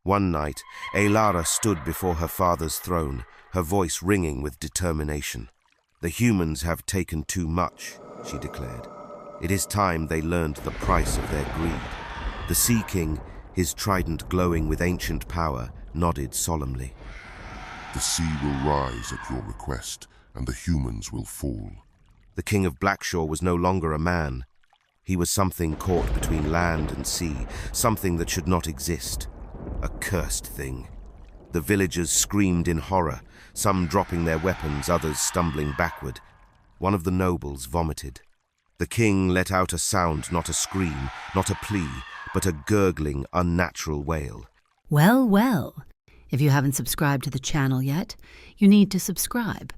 One night, Aara stood before her father's throne, her voice ringing with determination. "The humans have taken too much," she declared. "It is time they learned the price of their greed." The Sea King, his trident glowing with ancient power, nodded solemnly. "The sea will rise at your request, and the humans will fall." The King of Blackshore was no longer a man. He was something caught between land and sea, something that should not exist. A cursed thing. The villagers screamed in horror, some dropping their weapons, others stumbling backward. One of the nobles vomited. The king let out a sound, not a scream, not a plea, but a gurgling, unnatural wail. Well, well. If you haven't subscribed to the channel yet, you need to subscribe.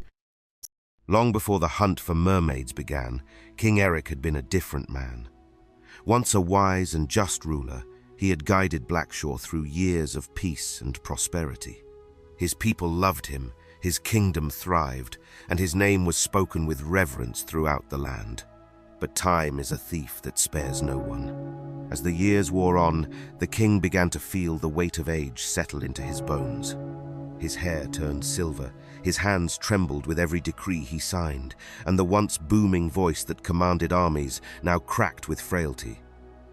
Long before the hunt for mermaids began, King Eric had been a different man. Once a wise and just ruler, he had guided Blackshore through years of peace and prosperity. His people loved him, his kingdom thrived, and his name was spoken with reverence throughout the land. But time is a thief that spares no one. As the years wore on, the king began to feel the weight of age settle into his bones. His hair turned silver, his hands trembled with every decree he signed, and the once booming voice that commanded armies now cracked with frailty.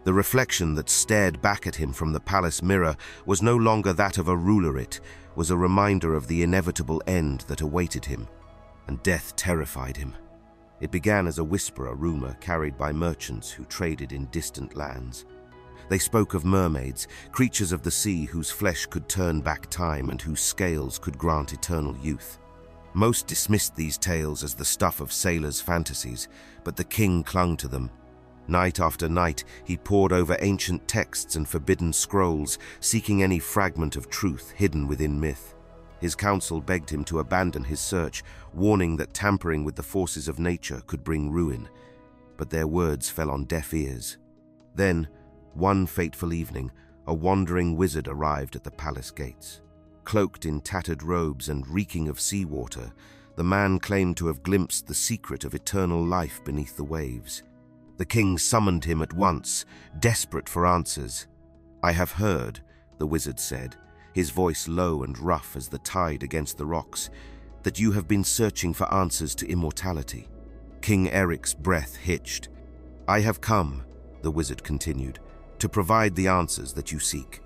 The reflection that stared back at him from the palace mirror was no longer that of a ruler, it was a reminder of the inevitable end that awaited him, and death terrified him. It began as a whisper, a rumor carried by merchants who traded in distant lands. They spoke of mermaids, creatures of the sea whose flesh could turn back time and whose scales could grant eternal youth. Most dismissed these tales as the stuff of sailors' fantasies, but the king clung to them. Night after night, he pored over ancient texts and forbidden scrolls, seeking any fragment of truth hidden within myth. His council begged him to abandon his search, warning that tampering with the forces of nature could bring ruin. But their words fell on deaf ears. Then, one fateful evening, a wandering wizard arrived at the palace gates. Cloaked in tattered robes and reeking of seawater, the man claimed to have glimpsed the secret of eternal life beneath the waves. The king summoned him at once, desperate for answers. "I have heard," the wizard said, his voice low and rough as the tide against the rocks, "that you have been searching for answers to immortality." King Eric's breath hitched. "I have come," the wizard continued, "to provide the answers that you seek."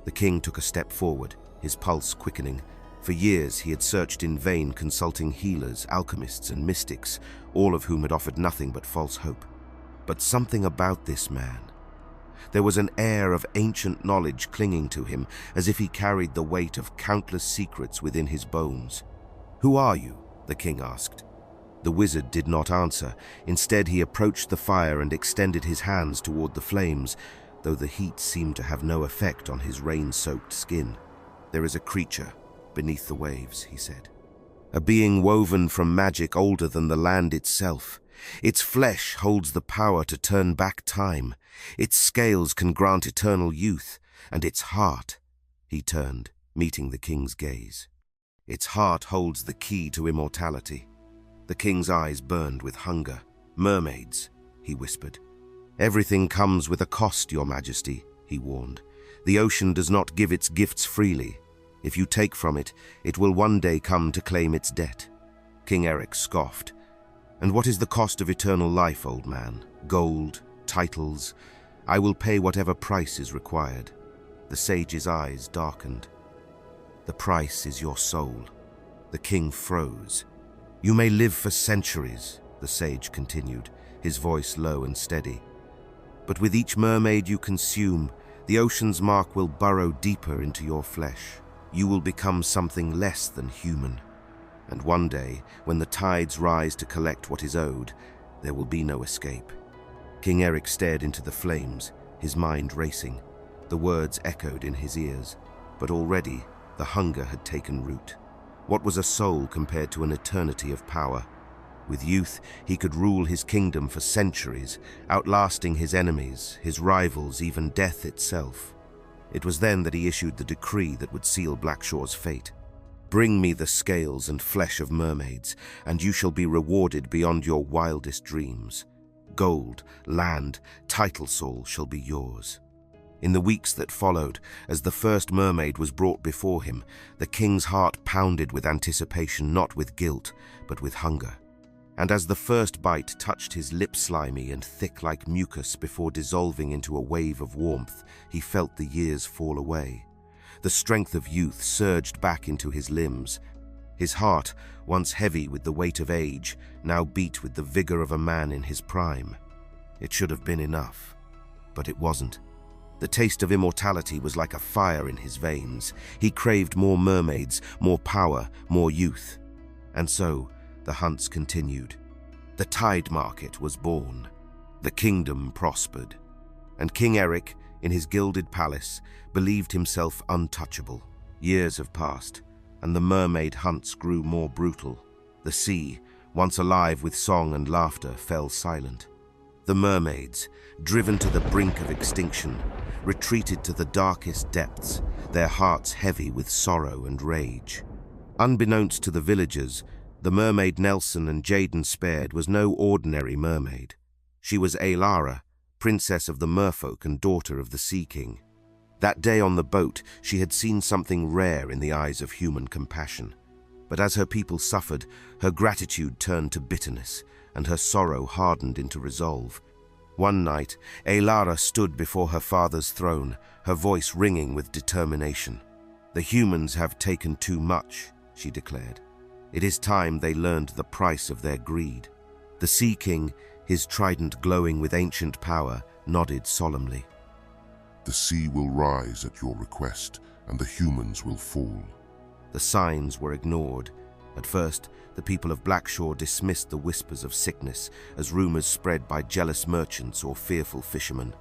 The king took a step forward, his pulse quickening. For years he had searched in vain, consulting healers, alchemists, and mystics, all of whom had offered nothing but false hope. But something about this man. There was an air of ancient knowledge clinging to him, as if he carried the weight of countless secrets within his bones. "Who are you?" the king asked. The wizard did not answer. Instead, he approached the fire and extended his hands toward the flames, though the heat seemed to have no effect on his rain-soaked skin. "There is a creature beneath the waves," he said. "A being woven from magic older than the land itself. Its flesh holds the power to turn back time. Its scales can grant eternal youth, and its heart—" He turned, meeting the king's gaze. "Its heart holds the key to immortality." The king's eyes burned with hunger. "Mermaids," he whispered. "Everything comes with a cost, your majesty," he warned. "The ocean does not give its gifts freely. If you take from it, it will one day come to claim its debt." King Eric scoffed. "And what is the cost of eternal life, old man? Gold, titles? I will pay whatever price is required." The sage's eyes darkened. "The price is your soul." The king froze. "You may live for centuries," the sage continued, his voice low and steady. "But with each mermaid you consume, the ocean's mark will burrow deeper into your flesh. You will become something less than human. And one day, when the tides rise to collect what is owed, there will be no escape." King Eric stared into the flames, his mind racing. The words echoed in his ears, but already the hunger had taken root. What was a soul compared to an eternity of power? With youth, he could rule his kingdom for centuries, outlasting his enemies, his rivals, even death itself. It was then that he issued the decree that would seal Blackshore's fate. "Bring me the scales and flesh of mermaids, and you shall be rewarded beyond your wildest dreams. Gold, land, title soul shall be yours." In the weeks that followed, as the first mermaid was brought before him, the king's heart pounded with anticipation, not with guilt, but with hunger. And as the first bite touched his lips, slimy and thick like mucus before dissolving into a wave of warmth, he felt the years fall away. The strength of youth surged back into his limbs. His heart, once heavy with the weight of age, now beat with the vigor of a man in his prime. It should have been enough, but it wasn't. The taste of immortality was like a fire in his veins. He craved more mermaids, more power, more youth. And so, the hunts continued. The tide market was born. The kingdom prospered. And King Eric, in his gilded palace, believed himself untouchable. Years have passed, and the mermaid hunts grew more brutal. The sea, once alive with song and laughter, fell silent. The mermaids, driven to the brink of extinction, retreated to the darkest depths, their hearts heavy with sorrow and rage. Unbeknownst to the villagers, the mermaid Nelson and Jaden spared was no ordinary mermaid. She was Aara, princess of the merfolk and daughter of the Sea King. That day on the boat, she had seen something rare in the eyes of human compassion. But as her people suffered, her gratitude turned to bitterness, and her sorrow hardened into resolve. One night, Aara stood before her father's throne, her voice ringing with determination. "The humans have taken too much," she declared. "It is time they learned the price of their greed." The Sea King, his trident glowing with ancient power, nodded solemnly. The sea will rise at your request, and the humans will fall. The signs were ignored. At first, the people of Blackshore dismissed the whispers of sickness as rumors spread by jealous merchants or fearful fishermen.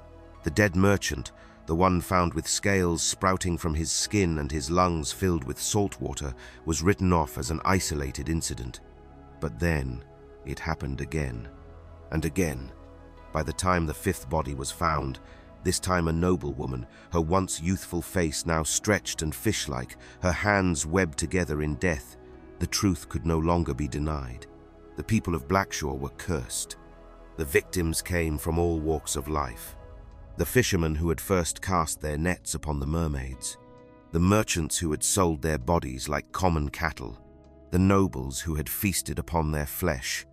The dead merchant, the one found with scales sprouting from his skin and his lungs filled with salt water, was written off as an isolated incident. But then, it happened again. And again. By the time the fifth body was found, this time a noblewoman, her once youthful face now stretched and fish-like, her hands webbed together in death, the truth could no longer be denied. The people of Blackshore were cursed. The victims came from all walks of life. The fishermen who had first cast their nets upon the mermaids, the merchants who had sold their bodies like common cattle, the nobles who had feasted upon their flesh.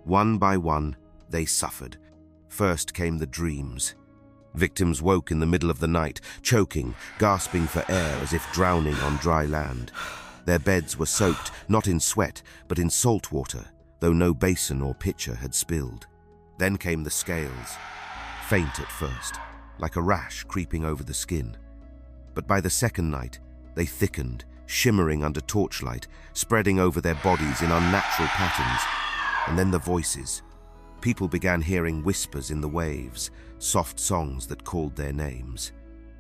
One by one, they suffered. First came the dreams. Victims woke in the middle of the night, choking, gasping for air as if drowning on dry land. Their beds were soaked, not in sweat, but in salt water, though no basin or pitcher had spilled. Then came the scales, faint at first, like a rash creeping over the skin. But by the second night, they thickened, shimmering under torchlight, spreading over their bodies in unnatural patterns. And then the voices. People began hearing whispers in the waves, soft songs that called their names.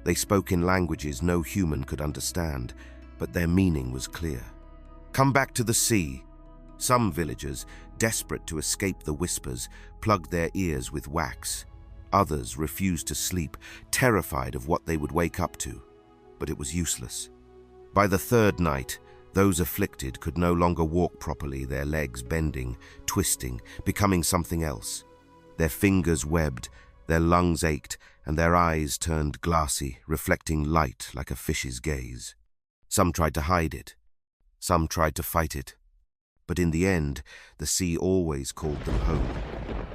They spoke in languages no human could understand, but their meaning was clear. "Come back to the sea." Some villagers, desperate to escape the whispers, plugged their ears with wax. Others refused to sleep, terrified of what they would wake up to. But it was useless. By the third night, those afflicted could no longer walk properly, their legs bending, twisting, becoming something else. Their fingers webbed, their lungs ached, and their eyes turned glassy, reflecting light like a fish's gaze. Some tried to hide it. Some tried to fight it. But in the end, the sea always called them home.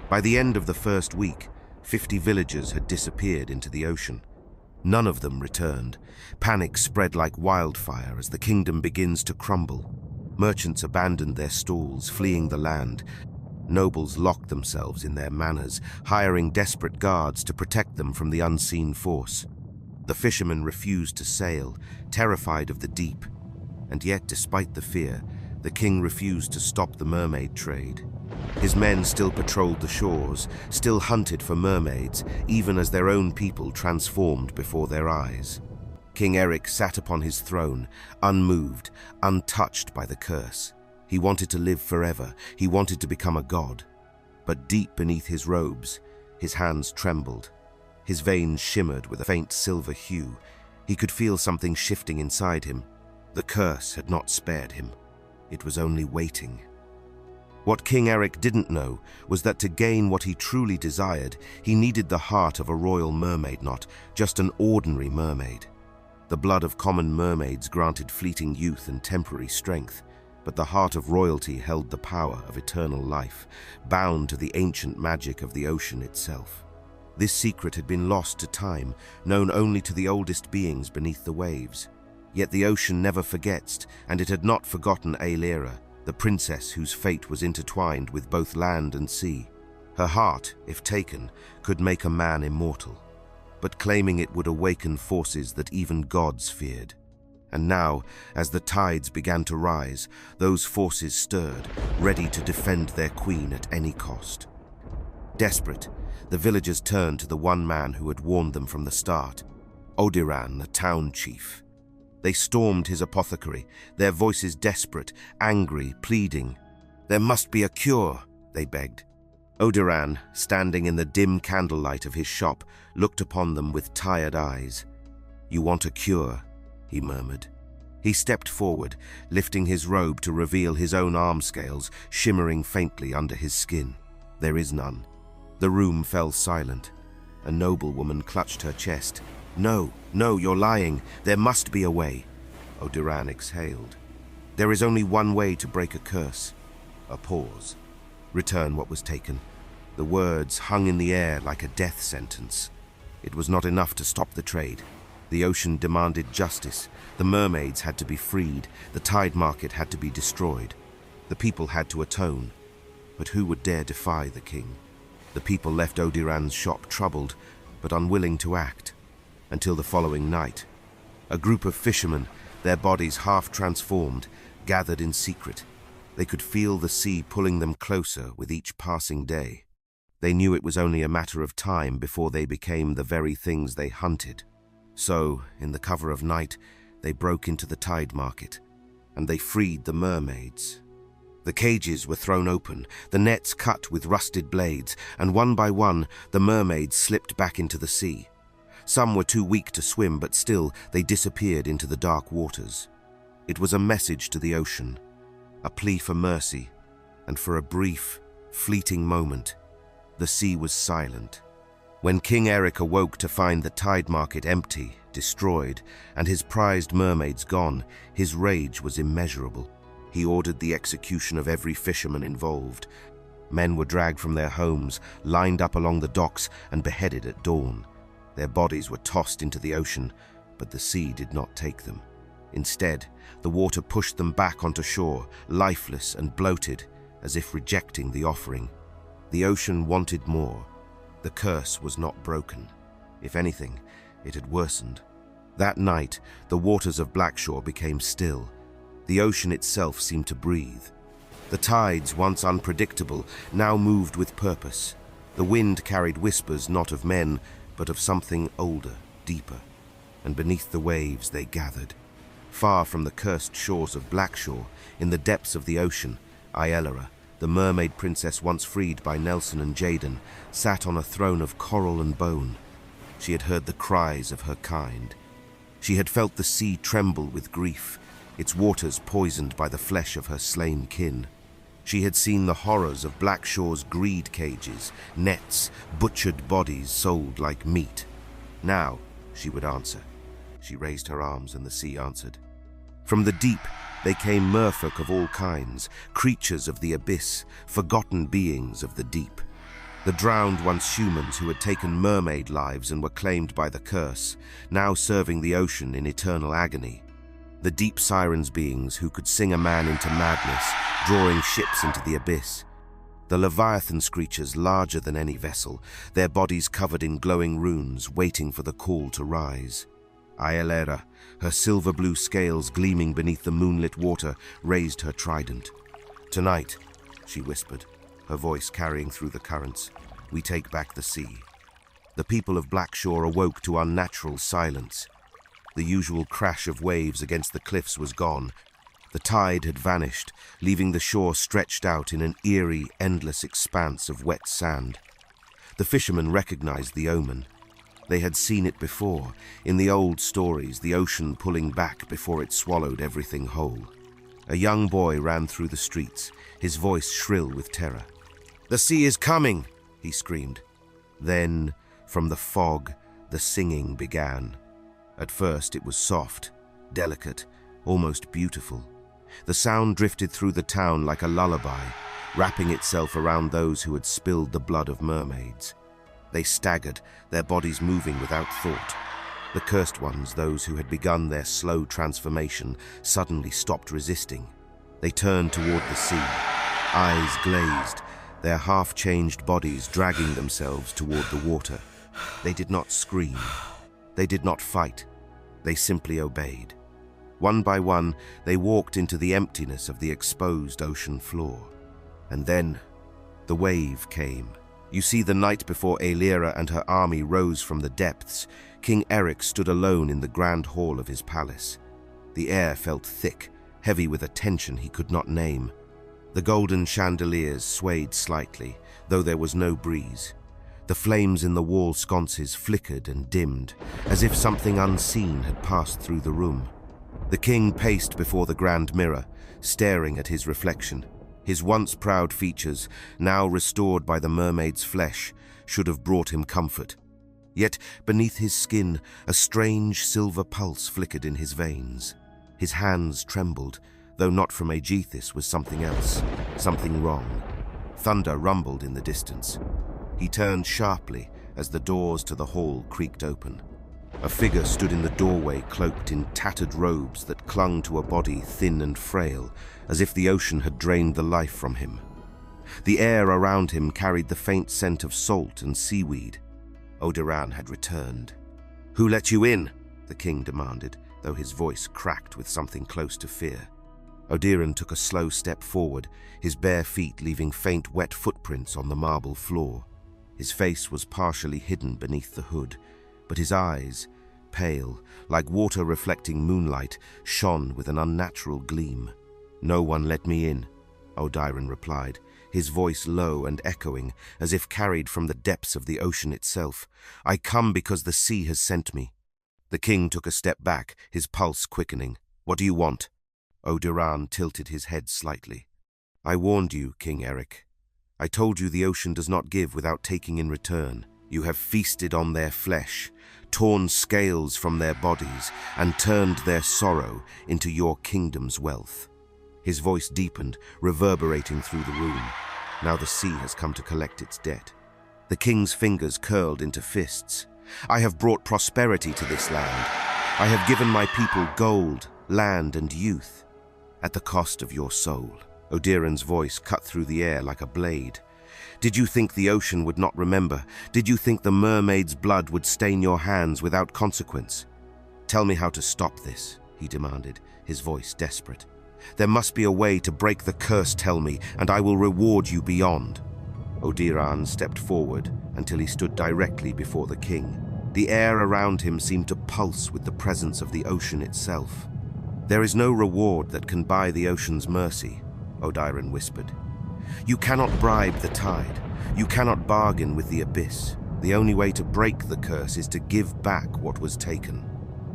By the end of the first week, 50 villagers had disappeared into the ocean. None of them returned. Panic spread like wildfire as the kingdom begins to crumble. Merchants abandoned their stalls, fleeing the land. Nobles locked themselves in their manors, hiring desperate guards to protect them from the unseen force. The fishermen refused to sail, terrified of the deep. And yet, despite the fear, the king refused to stop the mermaid trade. His men still patrolled the shores, still hunted for mermaids, even as their own people transformed before their eyes. King Eric sat upon his throne, unmoved, untouched by the curse. He wanted to live forever. He wanted to become a god. But deep beneath his robes, his hands trembled. His veins shimmered with a faint silver hue. He could feel something shifting inside him. The curse had not spared him. It was only waiting. What King Eric didn't know was that to gain what he truly desired, he needed the heart of a royal mermaid, not just an ordinary mermaid. The blood of common mermaids granted fleeting youth and temporary strength, but the heart of royalty held the power of eternal life, bound to the ancient magic of the ocean itself. This secret had been lost to time, known only to the oldest beings beneath the waves. Yet the ocean never forgets, and it had not forgotten Aara, the princess whose fate was intertwined with both land and sea. Her heart, if taken, could make a man immortal, but claiming it would awaken forces that even gods feared. And now, as the tides began to rise, those forces stirred, ready to defend their queen at any cost. Desperate, the villagers turned to the one man who had warned them from the start, Odan, the town chief. They stormed his apothecary, their voices desperate, angry, pleading. "There must be a cure," they begged. Odan, standing in the dim candlelight of his shop, looked upon them with tired eyes. "You want a cure?" he murmured. He stepped forward, lifting his robe to reveal his own arm scales shimmering faintly under his skin. "There is none." The room fell silent. A noblewoman clutched her chest. No, you're lying. There must be a way." Odan exhaled. "There is only one way to break a curse." A pause. "Return what was taken." The words hung in the air like a death sentence. It was not enough to stop the trade. The ocean demanded justice. The mermaids had to be freed. The tide market had to be destroyed. The people had to atone. But who would dare defy the king? The people left Odan's shop troubled, but unwilling to act. Until the following night. A group of fishermen, their bodies half transformed, gathered in secret. They could feel the sea pulling them closer with each passing day. They knew it was only a matter of time before they became the very things they hunted. So, in the cover of night, they broke into the tide market, and they freed the mermaids. The cages were thrown open, the nets cut with rusted blades, and one by one, the mermaids slipped back into the sea. Some were too weak to swim, but still they disappeared into the dark waters. It was a message to the ocean, a plea for mercy, and for a brief, fleeting moment, the sea was silent. When King Eric awoke to find the tide market empty, destroyed, and his prized mermaids gone, his rage was immeasurable. He ordered the execution of every fisherman involved. Men were dragged from their homes, lined up along the docks, and beheaded at dawn. Their bodies were tossed into the ocean, but the sea did not take them. Instead, the water pushed them back onto shore, lifeless and bloated, as if rejecting the offering. The ocean wanted more. The curse was not broken. If anything, it had worsened. That night, the waters of Blackshore became still. The ocean itself seemed to breathe. The tides, once unpredictable, now moved with purpose. The wind carried whispers not of men, but of something older, deeper. And beneath the waves they gathered. Far from the cursed shores of Blackshore, in the depths of the ocean, Aara, the mermaid princess once freed by Nelson and Jaden, sat on a throne of coral and bone. She had heard the cries of her kind. She had felt the sea tremble with grief, its waters poisoned by the flesh of her slain kin. She had seen the horrors of Blackshore's greed cages, nets, butchered bodies sold like meat. Now, she would answer. She raised her arms and the sea answered. From the deep, they came merfolk of all kinds, creatures of the abyss, forgotten beings of the deep. The drowned once humans who had taken mermaid lives and were claimed by the curse, now serving the ocean in eternal agony. The deep sirens beings who could sing a man into madness, drawing ships into the abyss. The leviathan screechers larger than any vessel, their bodies covered in glowing runes, waiting for the call to rise. Aara, her silver-blue scales gleaming beneath the moonlit water, raised her trident. "Tonight," she whispered, her voice carrying through the currents, "we take back the sea." The people of Blackshore awoke to unnatural silence. The usual crash of waves against the cliffs was gone. The tide had vanished, leaving the shore stretched out in an eerie, endless expanse of wet sand. The fishermen recognized the omen. They had seen it before, in the old stories, the ocean pulling back before it swallowed everything whole. A young boy ran through the streets, his voice shrill with terror. "The sea is coming!" he screamed. Then, from the fog, the singing began. At first it was soft, delicate, almost beautiful. The sound drifted through the town like a lullaby, wrapping itself around those who had spilled the blood of mermaids. They staggered, their bodies moving without thought. The cursed ones, those who had begun their slow transformation, suddenly stopped resisting. They turned toward the sea, eyes glazed, their half-changed bodies dragging themselves toward the water. They did not scream. They did not fight. They simply obeyed. One by one, they walked into the emptiness of the exposed ocean floor. And then, the wave came. You see, the night before Aara and her army rose from the depths, King Eric stood alone in the grand hall of his palace. The air felt thick, heavy with a tension he could not name. The golden chandeliers swayed slightly, though there was no breeze. The flames in the wall sconces flickered and dimmed, as if something unseen had passed through the room. The king paced before the grand mirror, staring at his reflection. His once proud features, now restored by the mermaid's flesh, should have brought him comfort. Yet beneath his skin, a strange silver pulse flickered in his veins. His hands trembled, though not from Aegethys was something else, something wrong. Thunder rumbled in the distance. He turned sharply as the doors to the hall creaked open. A figure stood in the doorway, cloaked in tattered robes that clung to a body thin and frail, as if the ocean had drained the life from him. The air around him carried the faint scent of salt and seaweed. Odan had returned. "Who let you in?" the king demanded, though his voice cracked with something close to fear. Odan took a slow step forward, his bare feet leaving faint wet footprints on the marble floor. His face was partially hidden beneath the hood, but his eyes, pale, like water reflecting moonlight, shone with an unnatural gleam. "No one let me in," Odan replied, his voice low and echoing, as if carried from the depths of the ocean itself. "I come because the sea has sent me." The king took a step back, his pulse quickening. "What do you want?" Odan tilted his head slightly. "I warned you, King Eric. I told you the ocean does not give without taking in return. You have feasted on their flesh, torn scales from their bodies, and turned their sorrow into your kingdom's wealth." His voice deepened, reverberating through the room. Now the sea has come to collect its debt. The king's fingers curled into fists. "I have brought prosperity to this land. I have given my people gold, land, and youth. At the cost of your soul." Odan's voice cut through the air like a blade. "Did you think the ocean would not remember? Did you think the mermaid's blood would stain your hands without consequence? Tell me how to stop this," he demanded, his voice desperate. "There must be a way to break the curse, tell me, and I will reward you beyond." Odan stepped forward until he stood directly before the king. The air around him seemed to pulse with the presence of the ocean itself. "There is no reward that can buy the ocean's mercy," Odan whispered. "You cannot bribe the tide. You cannot bargain with the abyss. The only way to break the curse is to give back what was taken."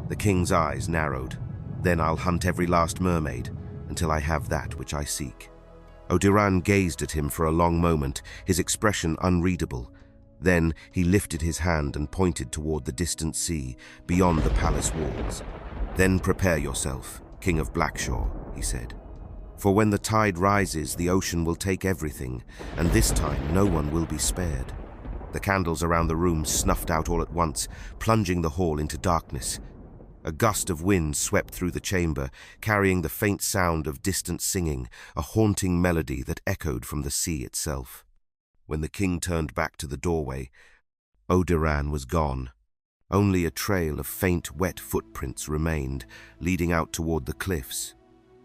The king's eyes narrowed. "Then I'll hunt every last mermaid until I have that which I seek." Odan gazed at him for a long moment, his expression unreadable. Then he lifted his hand and pointed toward the distant sea, beyond the palace walls. "Then prepare yourself, King of Blackshore," he said. "For when the tide rises, the ocean will take everything, and this time no one will be spared." The candles around the room snuffed out all at once, plunging the hall into darkness. A gust of wind swept through the chamber, carrying the faint sound of distant singing, a haunting melody that echoed from the sea itself. When the king turned back to the doorway, Odan was gone. Only a trail of faint, wet footprints remained, leading out toward the cliffs.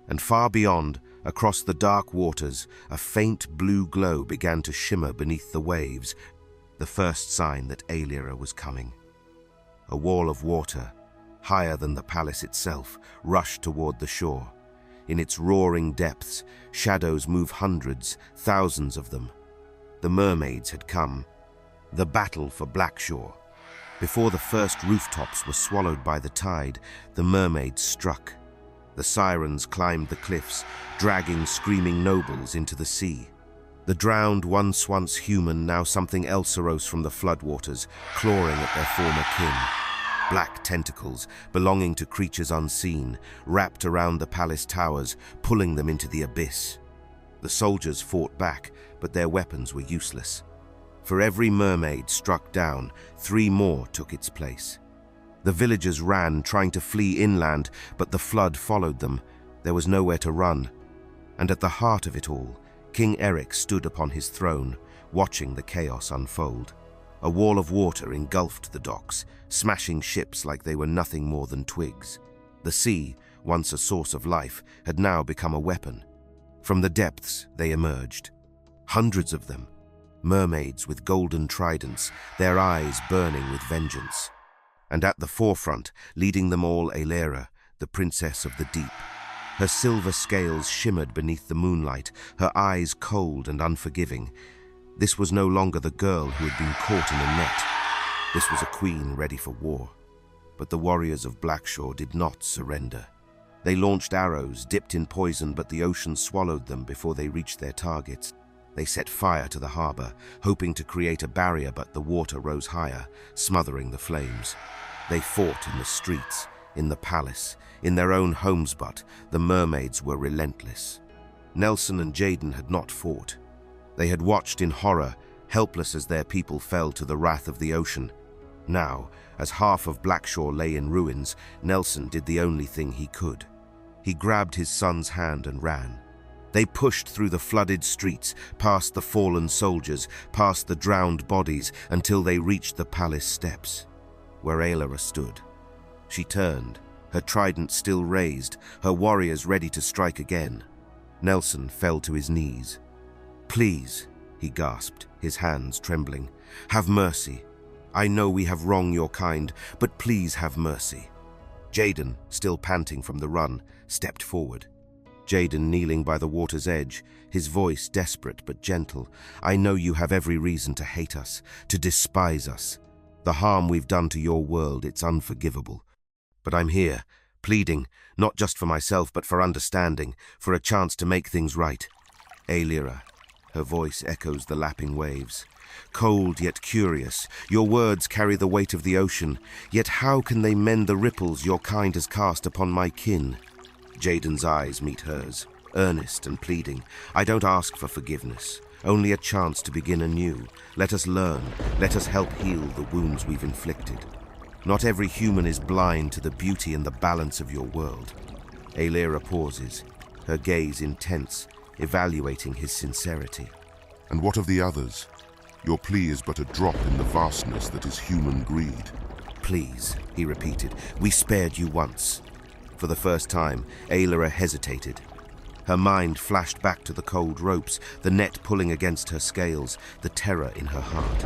And far beyond, across the dark waters, a faint blue glow began to shimmer beneath the waves, the first sign that Aara was coming. A wall of water, higher than the palace itself, rushed toward the shore. In its roaring depths, shadows moved, hundreds, thousands of them. The mermaids had come. The battle for Blackshore. Before the first rooftops were swallowed by the tide, the mermaids struck. The sirens climbed the cliffs, dragging screaming nobles into the sea. The drowned, once human, now something else arose from the floodwaters, clawing at their former kin. Black tentacles, belonging to creatures unseen, wrapped around the palace towers, pulling them into the abyss. The soldiers fought back, but their weapons were useless. For every mermaid struck down, 3 more took its place. The villagers ran, trying to flee inland, but the flood followed them. There was nowhere to run. And at the heart of it all, King Eric stood upon his throne, watching the chaos unfold. A wall of water engulfed the docks, smashing ships like they were nothing more than twigs. The sea, once a source of life, had now become a weapon. From the depths they emerged. Hundreds of them, mermaids with golden tridents, their eyes burning with vengeance. And at the forefront, leading them all, Aara, the princess of the deep. Her silver scales shimmered beneath the moonlight, her eyes cold and unforgiving. This was no longer the girl who had been caught in a net. This was a queen ready for war. But the warriors of Blackshore did not surrender. They launched arrows, dipped in poison, but the ocean swallowed them before they reached their targets. They set fire to the harbor, hoping to create a barrier, but the water rose higher, smothering the flames. They fought in the streets, in the palace, in their own homes, but the mermaids were relentless. Nelson and Jaden had not fought. They had watched in horror, helpless as their people fell to the wrath of the ocean. Now, as half of Blackshore lay in ruins, Nelson did the only thing he could. He grabbed his son's hand and ran. They pushed through the flooded streets, past the fallen soldiers, past the drowned bodies, until they reached the palace steps, where Aara stood. She turned, her trident still raised, her warriors ready to strike again. Nelson fell to his knees. "Please," he gasped, his hands trembling. "Have mercy. I know we have wronged your kind, but please have mercy." Jaden, still panting from the run, stepped forward. Jaden kneeling by the water's edge, his voice desperate but gentle. "I know you have every reason to hate us, to despise us. The harm we've done to your world, it's unforgivable. But I'm here, pleading, not just for myself, but for understanding, for a chance to make things right." Aara, her voice echoes the lapping waves. "Cold yet curious, your words carry the weight of the ocean, yet how can they mend the ripples your kind has cast upon my kin?" Jaden's eyes meet hers, earnest and pleading. "I don't ask for forgiveness, only a chance to begin anew. Let us learn, let us help heal the wounds we've inflicted. Not every human is blind to the beauty and the balance of your world." Aara pauses, her gaze intense, evaluating his sincerity. And what of the others? Your plea is but a drop in the vastness that is human greed. "Please," he repeated, "we spared you once." For the first time, Aara hesitated. Her mind flashed back to the cold ropes, the net pulling against her scales, the terror in her heart.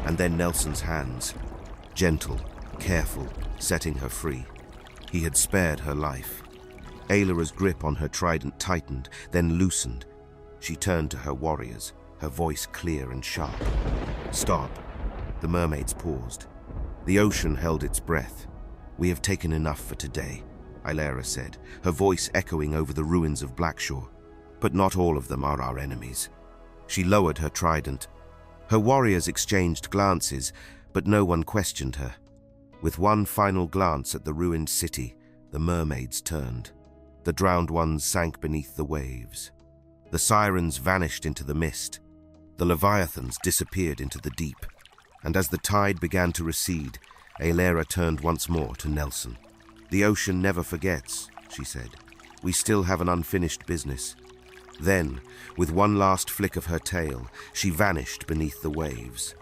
And then Nelson's hands, gentle, careful, setting her free. He had spared her life. Aara's grip on her trident tightened, then loosened. She turned to her warriors, her voice clear and sharp. "Stop." The mermaids paused. The ocean held its breath. "We have taken enough for today," Aara said, her voice echoing over the ruins of Blackshore. "But not all of them are our enemies." She lowered her trident. Her warriors exchanged glances, but no one questioned her. With one final glance at the ruined city, the mermaids turned. The drowned ones sank beneath the waves. The sirens vanished into the mist. The leviathans disappeared into the deep. And as the tide began to recede, Aara turned once more to Nelson. "The ocean never forgets," she said. "We still have an unfinished business." Then, with one last flick of her tail, she vanished beneath the waves.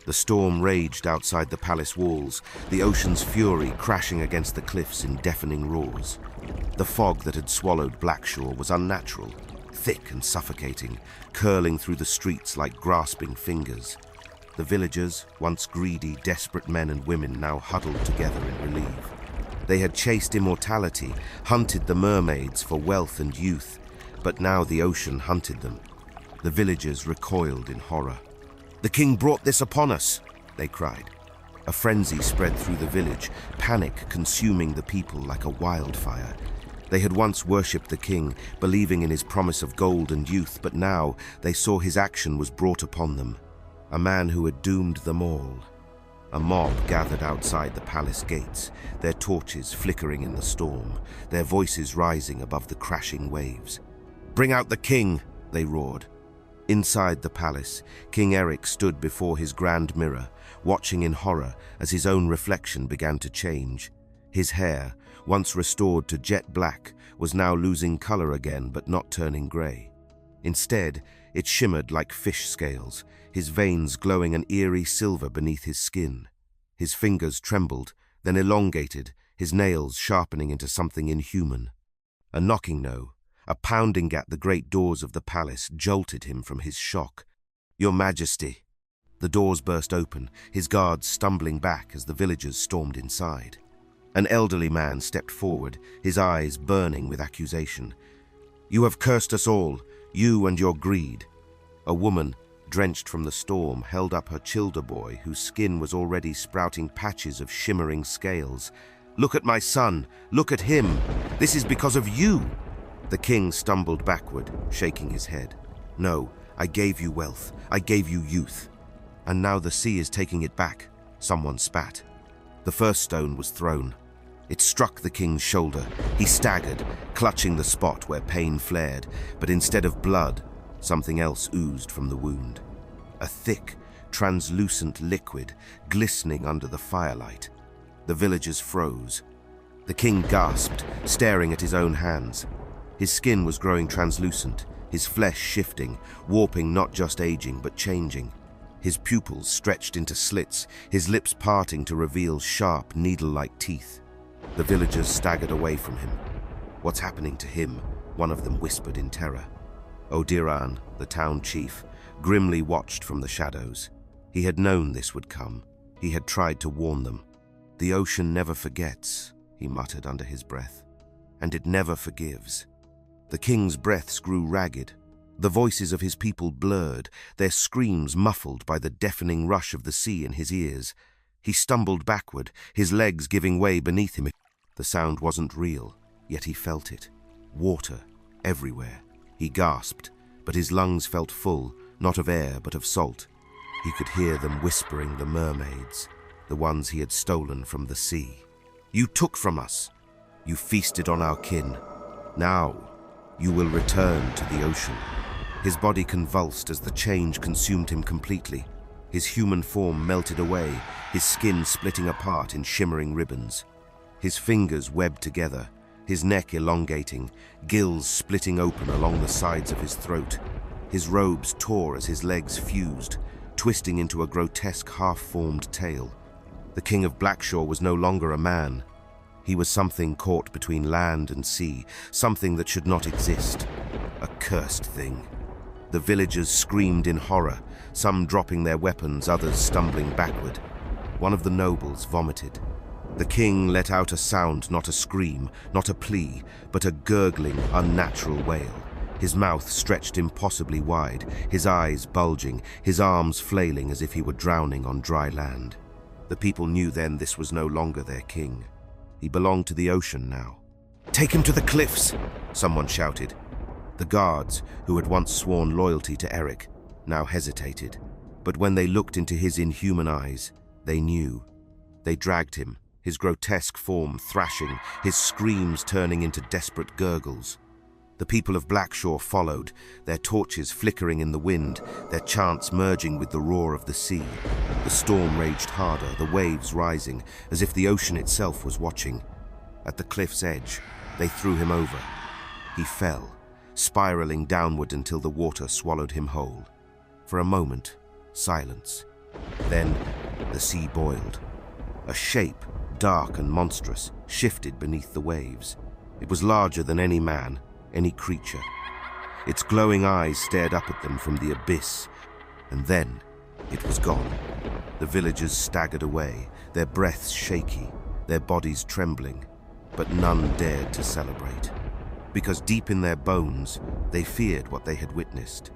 The storm raged outside the palace walls, the ocean's fury crashing against the cliffs in deafening roars. The fog that had swallowed Blackshore was unnatural, thick and suffocating, curling through the streets like grasping fingers. The villagers, once greedy, desperate men and women, now huddled together in relief. They had chased immortality, hunted the mermaids for wealth and youth, but now the ocean hunted them. The villagers recoiled in horror. "The king brought this upon us," they cried. A frenzy spread through the village, panic consuming the people like a wildfire. They had once worshipped the king, believing in his promise of gold and youth, but now they saw his action was brought upon them. A man who had doomed them all. A mob gathered outside the palace gates, their torches flickering in the storm, their voices rising above the crashing waves. "Bring out the king!" they roared. Inside the palace, King Eric stood before his grand mirror, watching in horror as his own reflection began to change. His hair, once restored to jet black, was now losing color again but not turning gray. Instead, it shimmered like fish scales, his veins glowing an eerie silver beneath his skin. His fingers trembled, then elongated, his nails sharpening into something inhuman. A knocking a pounding at the great doors of the palace jolted him from his shock. "Your Majesty." The doors burst open, his guards stumbling back as the villagers stormed inside. An elderly man stepped forward, his eyes burning with accusation. "You have cursed us all, you and your greed." A woman, drenched from the storm, held up her childer boy, whose skin was already sprouting patches of shimmering scales. "Look at my son! Look at him! This is because of you!" The king stumbled backward, shaking his head. "No, I gave you wealth. I gave you youth. And now the sea is taking it back," someone spat. The first stone was thrown. It struck the king's shoulder. He staggered, clutching the spot where pain flared, but instead of blood, something else oozed from the wound. A thick, translucent liquid, glistening under the firelight. The villagers froze. The king gasped, staring at his own hands. His skin was growing translucent, his flesh shifting, warping, not just aging, but changing. His pupils stretched into slits, his lips parting to reveal sharp, needle-like teeth. The villagers staggered away from him. "What's happening to him?" one of them whispered in terror. Odan, the town chief, grimly watched from the shadows. He had known this would come. He had tried to warn them. "The ocean never forgets," he muttered under his breath. "And it never forgives." The king's breaths grew ragged. The voices of his people blurred, their screams muffled by the deafening rush of the sea in his ears. He stumbled backward, his legs giving way beneath him. The sound wasn't real, yet he felt it. Water, everywhere. He gasped, but his lungs felt full, not of air, but of salt. He could hear them whispering the mermaids, the ones he had stolen from the sea. "You took from us. You feasted on our kin. Now, you will return to the ocean." His body convulsed as the change consumed him completely. His human form melted away, his skin splitting apart in shimmering ribbons. His fingers webbed together, his neck elongating, gills splitting open along the sides of his throat. His robes tore as his legs fused, twisting into a grotesque half-formed tail. The king of Blackshore was no longer a man. He was something caught between land and sea, something that should not exist. A cursed thing. The villagers screamed in horror, some dropping their weapons, others stumbling backward. One of the nobles vomited. The king let out a sound, not a scream, not a plea, but a gurgling, unnatural wail. His mouth stretched impossibly wide, his eyes bulging, his arms flailing as if he were drowning on dry land. The people knew then this was no longer their king. He belonged to the ocean now. "Take him to the cliffs!" someone shouted. The guards, who had once sworn loyalty to Eric, now hesitated. But when they looked into his inhuman eyes, they knew. They dragged him, his grotesque form thrashing, his screams turning into desperate gurgles. The people of Blackshore followed, their torches flickering in the wind, their chants merging with the roar of the sea. The storm raged harder, the waves rising, as if the ocean itself was watching. At the cliff's edge, they threw him over. He fell, spiraling downward until the water swallowed him whole. For a moment, silence. Then, the sea boiled. A shape, dark and monstrous, shifted beneath the waves. It was larger than any man, any creature. Its glowing eyes stared up at them from the abyss, and then it was gone. The villagers staggered away, their breaths shaky, their bodies trembling, but none dared to celebrate. Because deep in their bones, they feared what they had witnessed.